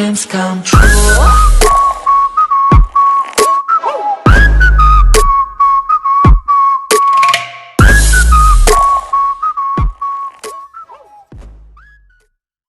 dreams come true.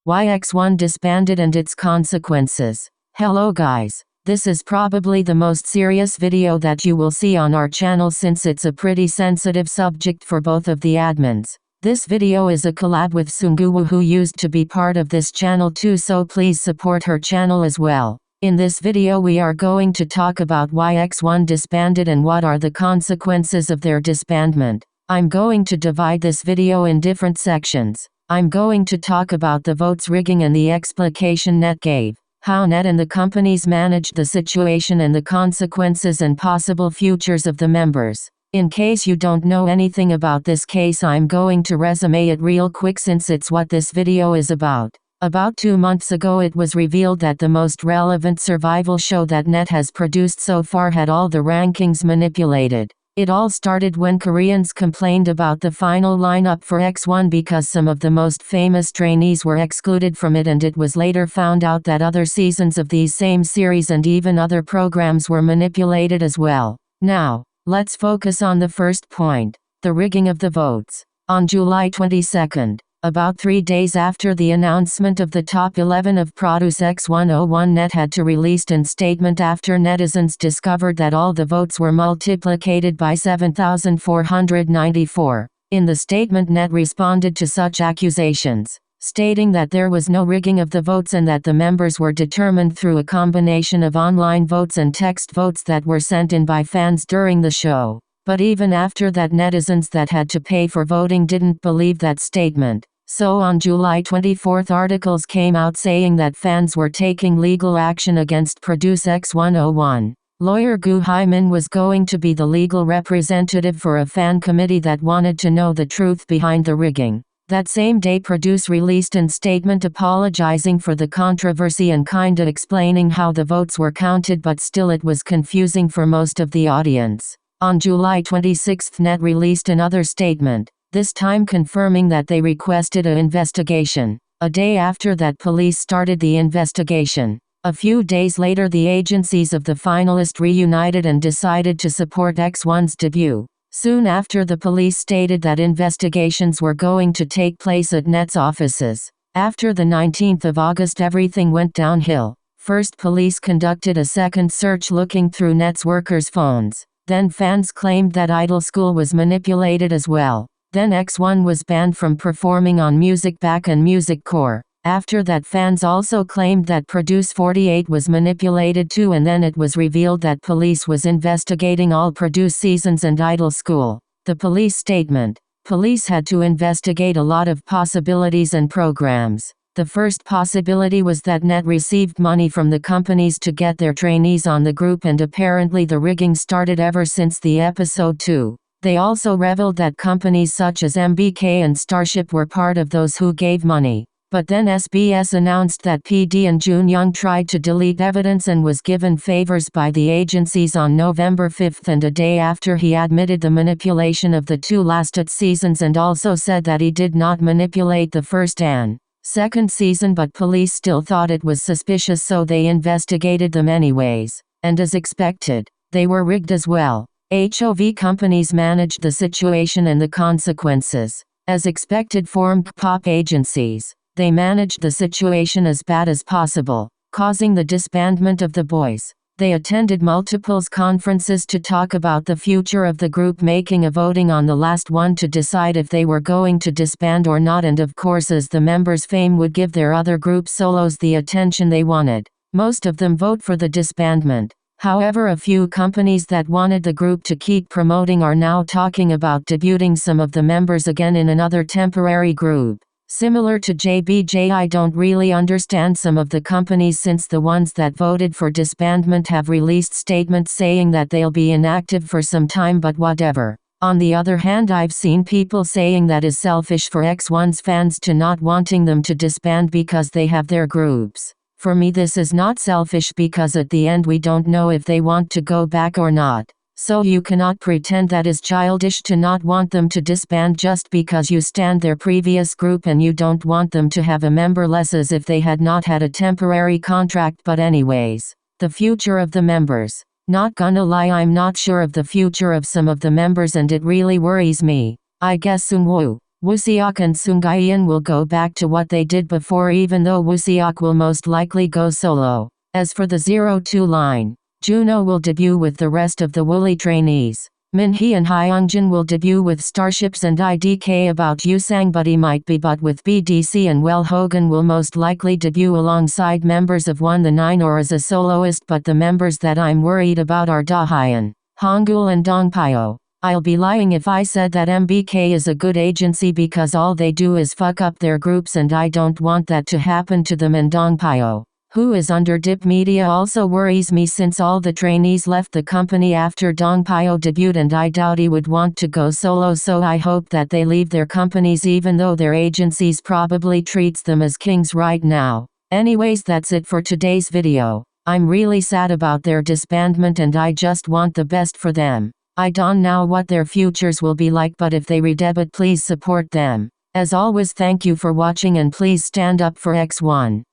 Why X1 disbanded and its consequences. Hello guys. This is probably the most serious video that you will see on our channel since it's a pretty sensitive subject for both of the admins. This video is a collab with Sunguwu, who used to be part of this channel too, so please support her channel as well. In this video we are going to talk about why X1 disbanded and what are the consequences of their disbandment. I'm going to divide this video in different sections. I'm going to talk about the votes rigging and the explication Net gave, how Net and the companies managed the situation and the consequences and possible futures of the members. In case you don't know anything about this case, I'm going to resume it real quick since it's what this video is about. About 2 months ago it was revealed that the most relevant survival show that Net has produced so far had all the rankings manipulated. It all started when Koreans complained about the final lineup for X1 because some of the most famous trainees were excluded from it, and it was later found out that other seasons of these same series and even other programs were manipulated as well. Now, let's focus on the first point, the rigging of the votes. On July 22nd, about 3 days after the announcement of the top 11 of Produce X101, Net had to release a statement after netizens discovered that all the votes were multiplied by 7,494. In the statement, Net responded to such accusations, stating that there was no rigging of the votes and that the members were determined through a combination of online votes and text votes that were sent in by fans during the show. But even after that, netizens that had to pay for voting didn't believe that statement. So on July 24th, articles came out saying that fans were taking legal action against Produce X101. Lawyer Gu Haimin was going to be the legal representative for a fan committee that wanted to know the truth behind the rigging. That same day, Produce released a statement apologizing for the controversy and kinda explaining how the votes were counted, but still it was confusing for most of the audience. On July 26th, Net released another statement, this time confirming that they requested an investigation. A day after that, police started the investigation. A few days later, the agencies of the finalists reunited and decided to support X1's debut. Soon after, the police stated that investigations were going to take place at Net's offices. After the 19th of August, everything went downhill. First, police conducted a second search looking through Net's workers' phones. Then fans claimed that Idol School was manipulated as well. Then X1 was banned from performing on Music Back and Music Core. After that, fans also claimed that Produce 48 was manipulated too, and then it was revealed that police was investigating all Produce seasons and Idol School. The police statement. Police had to investigate a lot of possibilities and programs. The first possibility was that Net received money from the companies to get their trainees on the group, and apparently the rigging started ever since the episode 2. They also revealed that companies such as MBK and Starship were part of those who gave money. But then SBS announced that PD and Junyoung tried to delete evidence and was given favors by the agencies on November 5th, and a day after he admitted the manipulation of the 2 last seasons and also said that he did not manipulate the first and second season, but police still thought it was suspicious, so they investigated them anyways. And as expected, they were rigged as well. HOV companies managed the situation and the consequences. As expected, formed pop agencies. They managed the situation as bad as possible, causing the disbandment of the boys. They attended multiple conferences to talk about the future of the group, making a voting on the last one to decide if they were going to disband or not, and of course, as the members' fame would give their other group solos the attention they wanted, most of them vote for the disbandment. However, a few companies that wanted the group to keep promoting are now talking about debuting some of the members again in another temporary group. Similar to JBJ, I don't really understand some of the companies, since the ones that voted for disbandment have released statements saying that they'll be inactive for some time, but whatever. On the other hand, I've seen people saying that is selfish for X1's fans to not wanting them to disband because they have their groups. For me, this is not selfish because at the end we don't know if they want to go back or not. So you cannot pretend that is childish to not want them to disband just because you stand their previous group and you don't want them to have a member less, as if they had not had a temporary contract. But anyways, the future of the members. Not gonna lie, I'm not sure of the future of some of the members and it really worries me. I guess Sungwoo, Wooseok and Sungyeon will go back to what they did before, even though Wooseok will most likely go solo. As for the 02 line, Juno will debut with the rest of the Woolly trainees. Minhee and Hyungjin will debut with Starships and IDK. About Yusang, but he might be but with BDC, and well, Hogan will most likely debut alongside members of 1-9 or as a soloist, but the members that I'm worried about are Dahyun, Hangul and Dongpyo. I'll be lying if I said that MBK is a good agency, because all they do is fuck up their groups and I don't want that to happen to them. And Dongpyo, who is under Dip Media, also worries me since all the trainees left the company after Dongpyo debuted and I doubt he would want to go solo, so I hope that they leave their companies even though their agencies probably treats them as kings right now. Anyways, that's it for today's video. I'm really sad about their disbandment and I just want the best for them. I don't know what their futures will be like, but if they redebut, please support them. As always, thank you for watching and please stand up for X1.